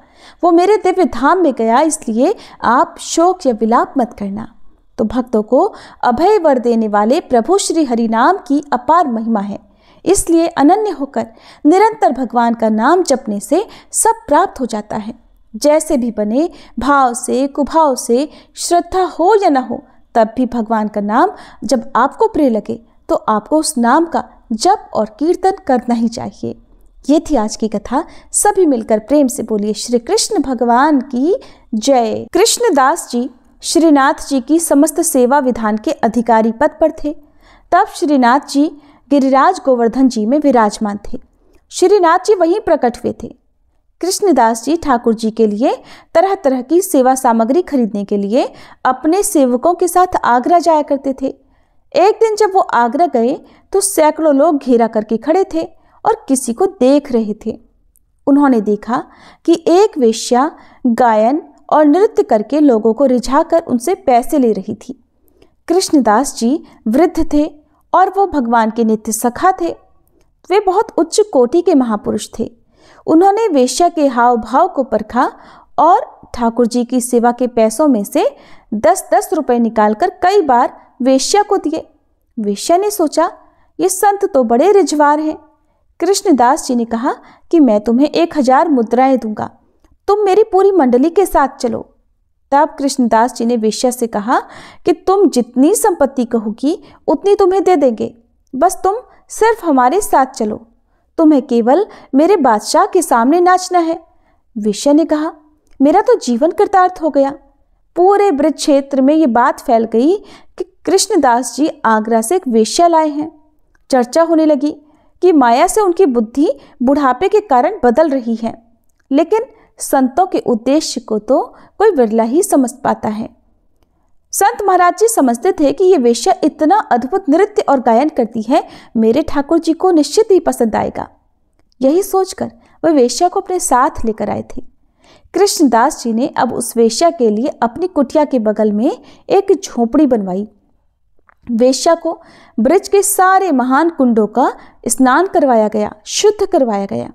वो मेरे दिव्य धाम में गया, इसलिए आप शोक या विलाप मत करना। तो भक्तों को अभय वर देने वाले प्रभु श्री हरि नाम की अपार महिमा है, इसलिए अनन्य होकर निरंतर भगवान का नाम जपने से सब प्राप्त हो जाता है। जैसे भी बने, भाव से कुभाव से, श्रद्धा हो या न हो, तब भी भगवान का नाम जब आपको प्रिय लगे तो आपको उस नाम का जप और कीर्तन करना ही चाहिए। ये थी आज की कथा। सभी मिलकर प्रेम से बोलिए श्री कृष्ण भगवान की जय। कृष्णदास जी श्रीनाथ जी की समस्त सेवा विधान के अधिकारी पद पर थे। तब श्रीनाथ जी गिरिराज गोवर्धन जी में विराजमान थे। श्रीनाथ जी वहीं प्रकट हुए थे। कृष्णदास जी ठाकुर जी के लिए तरह तरह की सेवा सामग्री खरीदने के लिए अपने सेवकों के साथ आगरा जाया करते थे। एक दिन जब वो आगरा गए तो सैकड़ों लोग घेरा करके खड़े थे और किसी को देख रहे थे। उन्होंने देखा कि एक वेश्या गायन और नृत्य करके लोगों को रिझाकर उनसे पैसे ले रही थी। कृष्णदास जी वृद्ध थे और वो भगवान के नित्य सखा थे। वे बहुत उच्च कोटि के महापुरुष थे। उन्होंने वेश्या के हाव भाव को परखा और ठाकुर जी की सेवा के पैसों में से 10-10 रुपए निकालकर कई बार वेश्या को दिए। वेश्या ने सोचा, ये संत तो बड़े रिझवार हैं। कृष्णदास जी ने कहा कि मैं तुम्हें 1000 मुद्राएं दूंगा, तुम मेरी पूरी मंडली के साथ चलो। तब कृष्णदास जी ने वेश्या से कहा कि तुम जितनी संपत्ति कहोगी उतनी तुम्हें दे देंगे, बस तुम सिर्फ हमारे साथ चलो, तुम्हें केवल मेरे बादशाह के सामने नाचना है। वेश्या ने कहा, मेरा तो जीवन कृतार्थ हो गया। पूरे ब्रज क्षेत्र में ये बात फैल गई कि कृष्णदास जी आगरा से एक वेश्या लाए हैं। चर्चा होने लगी कि माया से उनकी बुद्धि बुढ़ापे के कारण बदल रही है, लेकिन संतों के उद्देश्य को तो कोई विरला ही समझ पाता है। संत महाराज जी समझते थे कि ये वेश्या इतना अद्भुत नृत्य और गायन करती है, मेरे ठाकुर जी को निश्चित ही पसंद आएगा। यही सोचकर वे वेश्या को अपने साथ लेकर आए थे। कृष्णदास जी ने अब उस वेश्या के लिए अपनी कुटिया के बगल में एक झोपड़ी बनवाई। वेश्या को ब्रज के सारे महान कुंडों का स्नान करवाया गया, शुद्ध करवाया गया।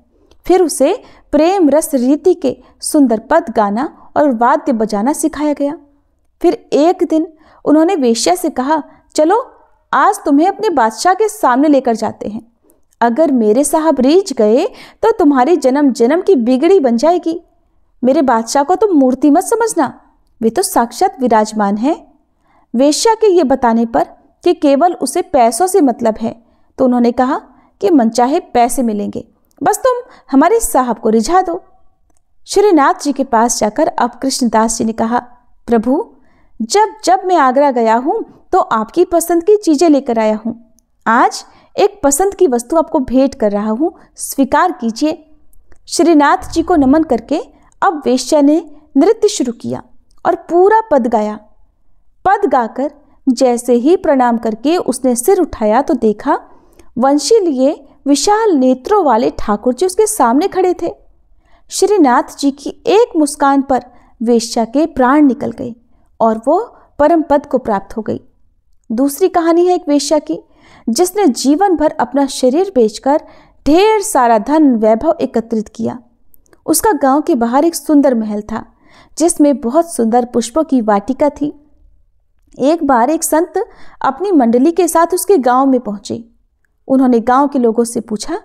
फिर उसे प्रेम रस रीति के सुंदर पद गाना और वाद्य बजाना सिखाया गया। फिर एक दिन उन्होंने वेश्या से कहा, चलो आज तुम्हें अपने बादशाह के सामने लेकर जाते हैं। अगर मेरे साहब रीझ गए तो तुम्हारी जन्म जन्म की बिगड़ी बन जाएगी। मेरे बादशाह को तुम मूर्ति मत समझना, वे तो साक्षात विराजमान हैं। वेश्या के ये बताने पर कि केवल उसे पैसों से मतलब है, तो उन्होंने कहा कि मनचाहे पैसे मिलेंगे, बस तुम हमारे साहब को रिझा दो। श्रीनाथ जी के पास जाकर अब कृष्णदास जी ने कहा, प्रभु जब जब मैं आगरा गया हूं तो आपकी पसंद की चीजें लेकर आया हूं। आज एक पसंद की वस्तु आपको भेंट कर रहा हूं, स्वीकार कीजिए। श्रीनाथ जी को नमन करके अब वेश्या ने नृत्य शुरू किया और पूरा पद गाया। पद गाकर जैसे ही प्रणाम करके उसने सिर उठाया तो देखा वंशी लिए विशाल नेत्रों वाले ठाकुर जी उसके सामने खड़े थे। श्रीनाथ जी की एक मुस्कान पर वेश्या के प्राण निकल गए और वो परम पद को प्राप्त हो गई। दूसरी कहानी है एक वेश्या की, जिसने जीवन भर अपना शरीर बेचकर ढेर सारा धन वैभव एकत्रित किया। उसका गांव के बाहर एक सुंदर महल था जिसमें बहुत सुंदर पुष्पों की वाटिका थी। एक बार एक संत अपनी मंडली के साथ उसके गांव में पहुंचे। उन्होंने गांव के लोगों से पूछा,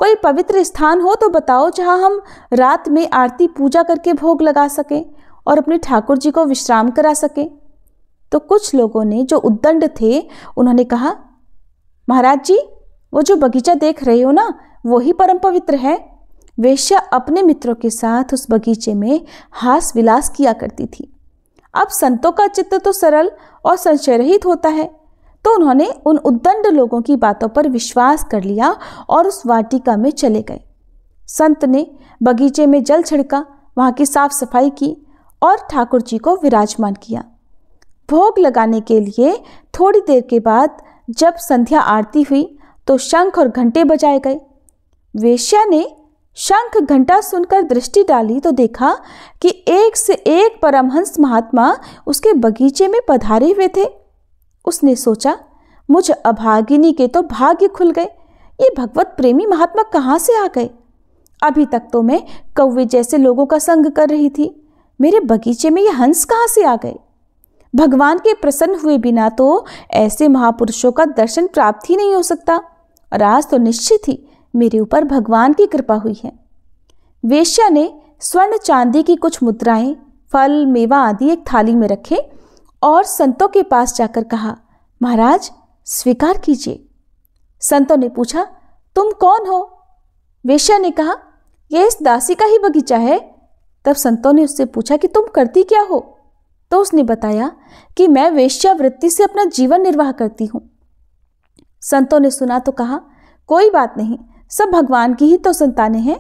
कोई पवित्र स्थान हो तो बताओ जहां हम रात में आरती पूजा करके भोग लगा सकें और अपने ठाकुर जी को विश्राम करा सकें। तो कुछ लोगों ने, जो उद्दंड थे, उन्होंने कहा, महाराज जी, वो जो बगीचा देख रहे हो ना, वो ही परम पवित्र है। वेश्या अपने मित्रों के साथ उस बगीचे में हास विलास किया करती थी। अब संतों का चित्त तो सरल और संशय रहित होता है, तो उन्होंने उन उद्दंड लोगों की बातों पर विश्वास कर लिया और उस वाटिका में चले गए। संत ने बगीचे में जल छिड़का, वहां की साफ सफाई की और ठाकुर जी को विराजमान किया। भोग लगाने के लिए थोड़ी देर के बाद जब संध्या आरती हुई तो शंख और घंटे बजाए गए। वेश्या ने शंख घंटा सुनकर दृष्टि डाली तो देखा कि एक से एक परमहंस महात्मा उसके बगीचे में पधारे हुए थे। उसने सोचा, मुझ अभागिनी के तो भाग्य खुल गए, ये भगवत प्रेमी महात्मा कहाँ से आ गए? अभी तक तो मैं कौवे जैसे लोगों का संग कर रही थी, मेरे बगीचे में ये हंस कहाँ से आ गए? भगवान के प्रसन्न हुए बिना तो ऐसे महापुरुषों का दर्शन प्राप्त ही नहीं हो सकता, और आज तो निश्चित ही मेरे ऊपर भगवान की कृपा हुई है। वेश्या ने स्वर्ण चांदी की कुछ मुद्राएं, फल, मेवा आदि एक थाली में रखे और संतों के पास जाकर कहा, महाराज स्वीकार कीजिए। संतों ने पूछा, तुम कौन हो? वेश्या ने कहा, यह इस दासी का ही बगीचा है। तब संतों ने उससे पूछा कि तुम करती क्या हो? तो उसने बताया कि मैं वेश्यावृत्ति से अपना जीवन निर्वाह करती हूं। संतों ने सुना तो कहा, कोई बात नहीं, सब भगवान की ही तो संतानें हैं,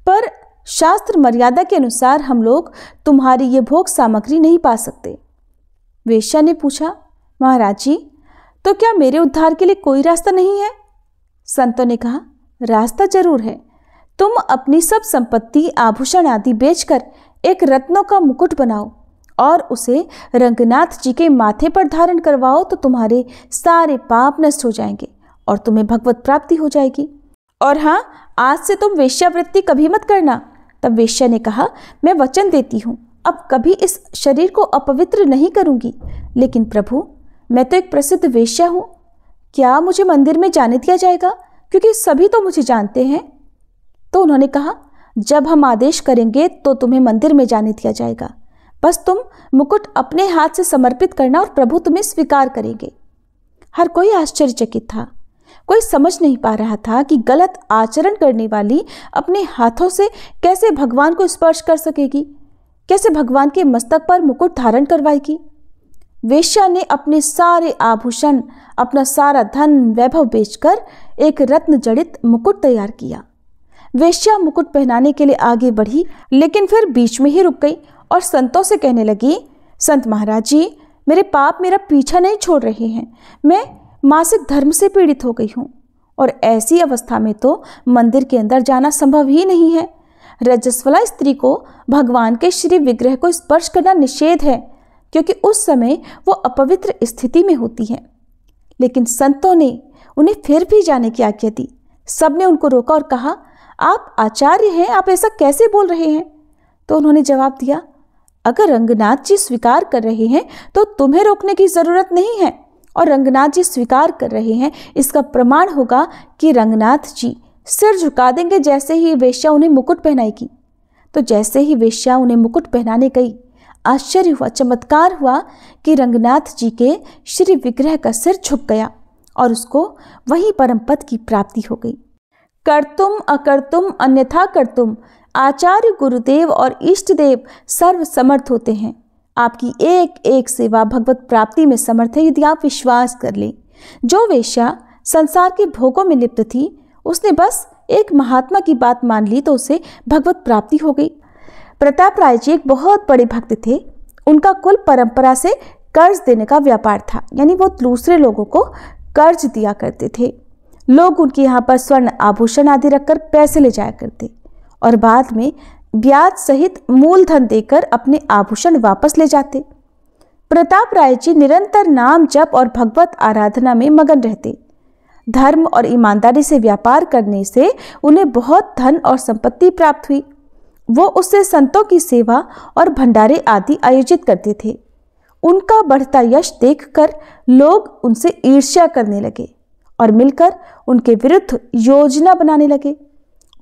पर शास्त्र मर्यादा के अनुसार हम लोग तुम्हारी ये भोग सामग्री नहीं पा सकते। वेश्या ने पूछा, महाराज जी, तो क्या मेरे उद्धार के लिए कोई रास्ता नहीं है? संतों ने कहा, रास्ता जरूर है। तुम अपनी सब संपत्ति, आभूषण आदि बेचकर एक रत्नों का मुकुट बनाओ और उसे रंगनाथ जी के माथे पर धारण करवाओ तो तुम्हारे सारे पाप नष्ट हो जाएंगे और तुम्हें भगवत प्राप्ति हो जाएगी। और हाँ, आज से तुम वेश्यावृत्ति कभी मत करना। तब वेश्या ने कहा, मैं वचन देती हूँ, अब कभी इस शरीर को अपवित्र नहीं करूंगी। लेकिन प्रभु, मैं तो एक प्रसिद्ध वेश्या हूँ, क्या मुझे मंदिर में जाने दिया जाएगा? क्योंकि सभी तो मुझे जानते हैं। तो उन्होंने कहा, जब हम आदेश करेंगे तो तुम्हें मंदिर में जाने दिया जाएगा। बस तुम मुकुट अपने हाथ से समर्पित करना और प्रभु तुम्हें स्वीकार करेंगे। हर कोई आश्चर्यचकित था। कोई समझ नहीं पा रहा था कि गलत आचरण करने वाली अपने हाथों से कैसे भगवान को स्पर्श कर सकेगी, कैसे भगवान के मस्तक पर मुकुट धारण करवाएगी। वेश्या ने अपने सारे आभूषण, अपना सारा धन वैभव बेचकर एक रत्न जड़ित मुकुट तैयार किया। वेश्या मुकुट पहनाने के लिए आगे बढ़ी, लेकिन फिर बीच में ही रुक गई और संतों से कहने लगी, संत महाराज जी, मेरे पाप मेरा पीछा नहीं छोड़ रहे हैं। मैं मासिक धर्म से पीड़ित हो गई हूँ और ऐसी अवस्था में तो मंदिर के अंदर जाना संभव ही नहीं है। रजस्वला स्त्री को भगवान के श्री विग्रह को स्पर्श करना निषेध है, क्योंकि उस समय वो अपवित्र स्थिति में होती है। लेकिन संतों ने उन्हें फिर भी जाने की आज्ञा दी। सबने उनको रोका और कहा, आप आचार्य हैं, आप ऐसा कैसे बोल रहे हैं? तो उन्होंने जवाब दिया, अगर रंगनाथ जी स्वीकार कर रहे हैं तो तुम्हें रोकने की जरूरत नहीं है, और रंगनाथ जी स्वीकार कर रहे हैं इसका प्रमाण होगा कि रंगनाथ जी सिर झुका देंगे जैसे ही वेश्या उन्हें मुकुट पहनाएगी। तो जैसे ही वेश्या उन्हें मुकुट पहनाने गई, आश्चर्य हुआ, चमत्कार हुआ कि रंगनाथ जी के श्री विग्रह का सिर झुक गया और उसको वहीं परम पद की प्राप्ति हो गई। कर्तुम अकर्तुम अन्यथा कर्तुम, आचार्य, गुरुदेव और इष्ट देव सर्व समर्थ होते हैं। आपकी एक एक सेवा भगवत प्राप्ति में समर्थ है, यदि आप विश्वास कर लें। जो वेश्या संसार के भोगों में लिप्त थी, उसने बस एक महात्मा की बात मान ली तो उसे भगवत प्राप्ति हो गई। प्रताप राय जी एक बहुत बड़े भक्त थे। उनका कुल परंपरा से कर्ज देने का व्यापार था, यानी वो दूसरे लोगों को कर्ज दिया करते थे। लोग उनके यहाँ पर स्वर्ण आभूषण आदि रखकर पैसे ले जाया करते और बाद में ब्याज सहित मूलधन देकर अपने आभूषण वापस ले जाते। प्रताप राय जी निरंतर नाम जप और भगवत आराधना में मगन रहते। धर्म और ईमानदारी से व्यापार करने से उन्हें बहुत धन और संपत्ति प्राप्त हुई। वो उससे संतों की सेवा और भंडारे आदि आयोजित करते थे। उनका बढ़ता यश देखकर लोग उनसे ईर्ष्या करने लगे और मिलकर उनके विरुद्ध योजना बनाने लगे।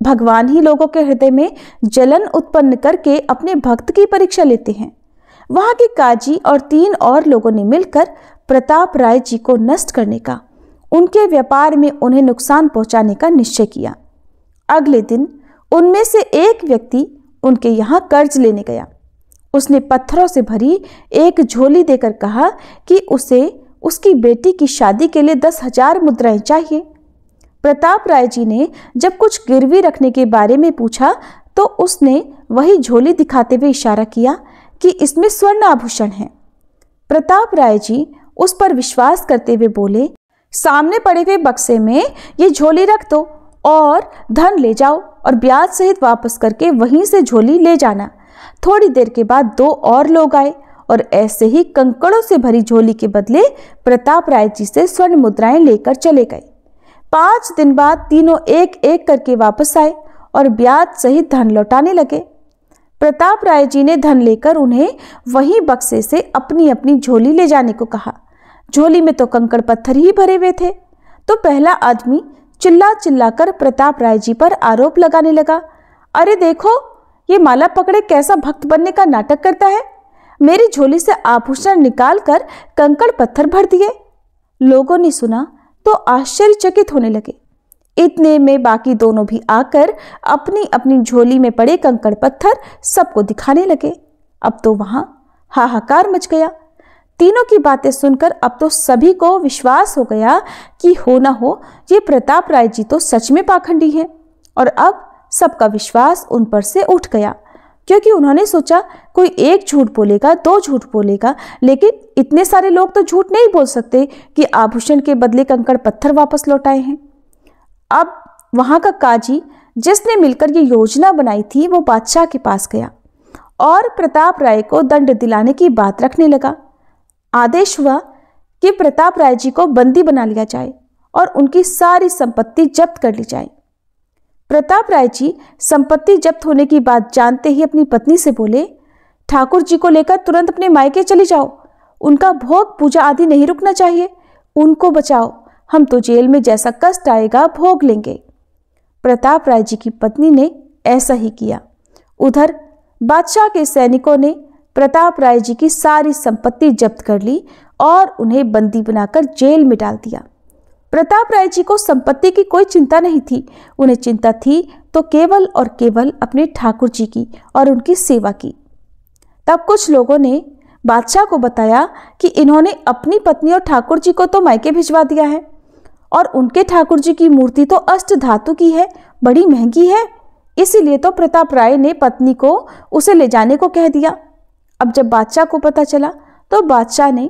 भगवान ही लोगों के हृदय में जलन उत्पन्न करके अपने भक्त की परीक्षा लेते हैं। वहां के काजी और 3 और लोगों ने मिलकर प्रताप राय जी को नष्ट करने का, उनके व्यापार में उन्हें नुकसान पहुंचाने का निश्चय किया। अगले दिन उनमें से एक व्यक्ति उनके यहाँ कर्ज लेने गया। उसने पत्थरों से भरी एक झोली देकर कहा कि उसे उसकी बेटी की शादी के लिए 10,000 मुद्राएं चाहिए। प्रताप राय जी ने जब कुछ गिरवी रखने के बारे में पूछा तो उसने वही झोली दिखाते हुए इशारा किया कि इसमें स्वर्ण आभूषण है। प्रताप राय जी उस पर विश्वास करते हुए बोले, सामने पड़े हुए बक्से में ये झोली रख दो और धन ले जाओ और ब्याज सहित वापस करके वहीं से झोली ले जाना। थोड़ी देर के बाद 2 और लोग आए और ऐसे ही कंकड़ों से भरी झोली के बदले प्रताप राय जी से स्वर्ण मुद्राएं लेकर चले गए। 5 दिन बाद तीनों एक एक करके वापस आए और ब्याज सहित धन लौटाने लगे। प्रताप राय जी ने धन लेकर उन्हें वहीं बक्से से अपनी अपनी झोली ले जाने को कहा। झोली में तो कंकड़ पत्थर ही भरे हुए थे। तो पहला आदमी चिल्ला चिल्लाकर प्रताप राय जी पर आरोप लगाने लगा, अरे देखो, ये माला पकड़े कैसा भक्त बनने का नाटक करता है। मेरी झोली से आभूषण निकालकर कंकड़ पत्थर भर दिए। लोगों ने सुना तो आश्चर्यचकित होने लगे। इतने में बाकी दोनों भी आकर अपनी अपनी झोली में पड़े कंकड़ पत्थर सबको दिखाने लगे। अब तो वहां हाहाकार मच गया। तीनों की बातें सुनकर अब तो सभी को विश्वास हो गया कि हो ना हो ये प्रताप राय जी तो सच में पाखंडी हैं। और अब सबका विश्वास उन पर से उठ गया, क्योंकि उन्होंने सोचा कोई एक झूठ बोलेगा, 2 झूठ बोलेगा, लेकिन इतने सारे लोग तो झूठ नहीं बोल सकते कि आभूषण के बदले कंकड़ पत्थर वापस लौटाए हैं। अब वहां का काजी जिसने मिलकर ये योजना बनाई थी वो बादशाह के पास गया और प्रताप राय को दंड दिलाने की बात रखने लगा। आदेश हुआ कि प्रताप राय जी को बंदी बना लिया जाए और उनकी सारी संपत्ति जब्त कर ली जाए। प्रताप राय जी संपत्ति जब्त होने की बात जानते ही अपनी पत्नी से बोले, ठाकुर जी को लेकर तुरंत अपने मायके चली जाओ। उनका भोग पूजा आदि नहीं रुकना चाहिए। उनको बचाओ, हम तो जेल में जैसा कष्ट आएगा भोग लेंगे। प्रताप राय जी की पत्नी ने ऐसा ही किया। उधर बादशाह के सैनिकों ने प्रताप राय जी की सारी संपत्ति जब्त कर ली और उन्हें बंदी बनाकर जेल में डाल दिया। प्रताप राय जी को संपत्ति की कोई चिंता नहीं थी। उन्हें चिंता थी तो केवल और केवल अपने ठाकुर जी की और उनकी सेवा की। तब कुछ लोगों ने बादशाह को बताया कि इन्होंने अपनी पत्नी और ठाकुर जी को तो मायके भिजवा दिया है और उनके ठाकुर जी की मूर्ति तो अष्ट धातु की है, बड़ी महंगी है। इसीलिए तो प्रताप राय ने पत्नी को उसे ले जाने को कह दिया। अब जब बादशाह को पता चला तो बादशाह ने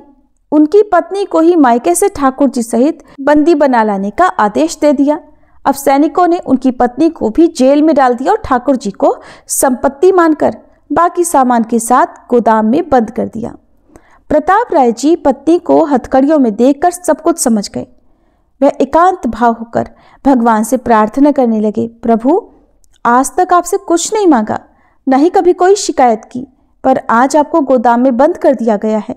उनकी पत्नी को ही मायके से ठाकुर जी सहित बंदी बना लाने का आदेश दे दिया। अब सैनिकों ने उनकी पत्नी को भी जेल में डाल दिया और ठाकुर जी को संपत्ति मानकर बाकी सामान के साथ गोदाम में बंद कर दिया। प्रताप राय जी पत्नी को हथकड़ियों में देखकर सब कुछ समझ गए। वह एकांत भाव होकर भगवान से प्रार्थना करने लगे, प्रभु, आज तक आपसे कुछ नहीं मांगा, न ही कभी कोई शिकायत की, पर आज आपको गोदाम में बंद कर दिया गया है,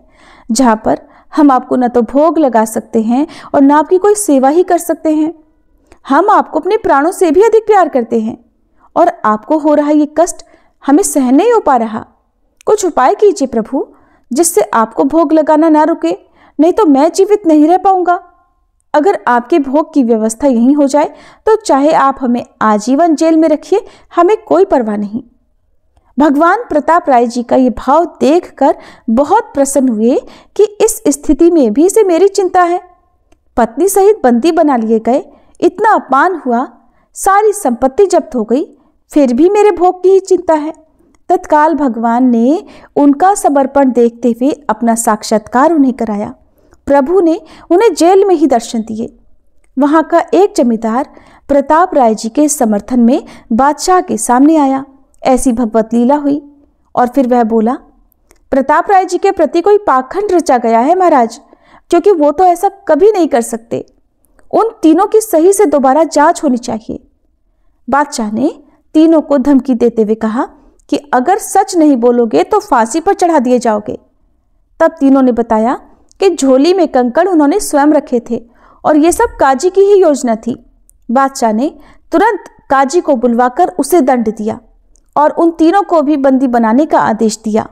जहां पर हम आपको न तो भोग लगा सकते हैं और न आपकी कोई सेवा ही कर सकते हैं। हम आपको अपने प्राणों से भी अधिक प्यार करते हैं और आपको हो रहा ये कष्ट हमें सहन नहीं हो पा रहा। कुछ उपाय कीजिए प्रभु, जिससे आपको भोग लगाना ना रुके, नहीं तो मैं जीवित नहीं रह पाऊंगा। अगर आपके भोग की व्यवस्था यहीं हो जाए तो चाहे आप हमें आजीवन जेल में रखिए, हमें कोई परवाह नहीं। भगवान प्रताप राय जी का ये भाव देखकर बहुत प्रसन्न हुए कि इस स्थिति में भी से मेरी चिंता है। पत्नी सहित बंदी बना लिए गए, इतना अपमान हुआ, सारी संपत्ति जब्त हो गई, फिर भी मेरे भोग की ही चिंता है। तत्काल भगवान ने उनका समर्पण देखते हुए अपना साक्षात्कार उन्हें कराया। प्रभु ने उन्हें जेल में ही दर्शन दिए। वहां का एक जमींदार प्रताप राय जी के समर्थन में बादशाह के सामने आया ऐसी भगवत लीला हुई। और फिर वह बोला, प्रताप राय जी के प्रति कोई पाखंड रचा गया है महाराज, क्योंकि वो तो ऐसा कभी नहीं कर सकते। उन तीनों की सही से दोबारा जांच होनी चाहिए। बादशाह ने तीनों को धमकी देते हुए कहा कि अगर सच नहीं बोलोगे तो फांसी पर चढ़ा दिए जाओगे। तब तीनों ने बताया कि झोली में कंकड़ उन्होंने स्वयं रखे थे और ये सब काजी की ही योजना थी। बादशाह ने तुरंत काजी को बुलवाकर उसे दंड दिया और उन तीनों को भी बंदी बनाने का आदेश दिया।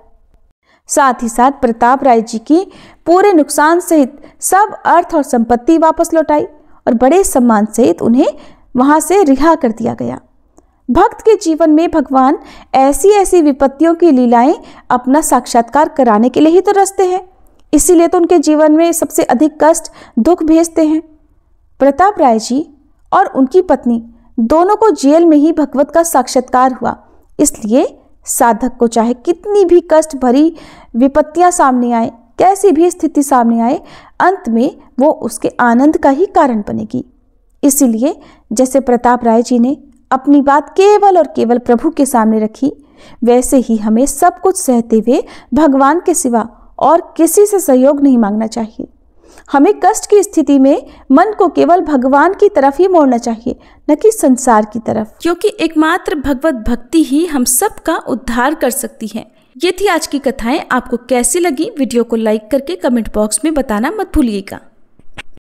साथ ही साथ प्रताप राय जी की पूरे नुकसान सहित सब अर्थ और संपत्ति वापस लौटाई और बड़े सम्मान सहित उन्हें वहां से रिहा कर दिया गया। भक्त के जीवन में भगवान ऐसी ऐसी विपत्तियों की लीलाएं अपना साक्षात्कार कराने के लिए ही तो रचते हैं, इसीलिए तो उनके जीवन में सबसे अधिक कष्ट दुख भेजते हैं। प्रताप राय जी और उनकी पत्नी दोनों को जेल में ही भगवत का साक्षात्कार हुआ। इसलिए साधक को चाहे कितनी भी कष्ट भरी विपत्तियां सामने आए, कैसी भी स्थिति सामने आए, अंत में वो उसके आनंद का ही कारण बनेगी। इसीलिए जैसे प्रताप राय जी ने अपनी बात केवल और केवल प्रभु के सामने रखी, वैसे ही हमें सब कुछ सहते हुए भगवान के सिवा और किसी से सहयोग नहीं मांगना चाहिए। हमें कष्ट की स्थिति में मन को केवल भगवान की तरफ ही मोड़ना चाहिए, न कि संसार की तरफ, क्योंकि एकमात्र भगवत भक्ति ही हम सब का उद्धार कर सकती है। ये थी आज की कथाएं। आपको कैसी लगी? वीडियो को लाइक करके कमेंट बॉक्स में बताना मत भूलिएगा।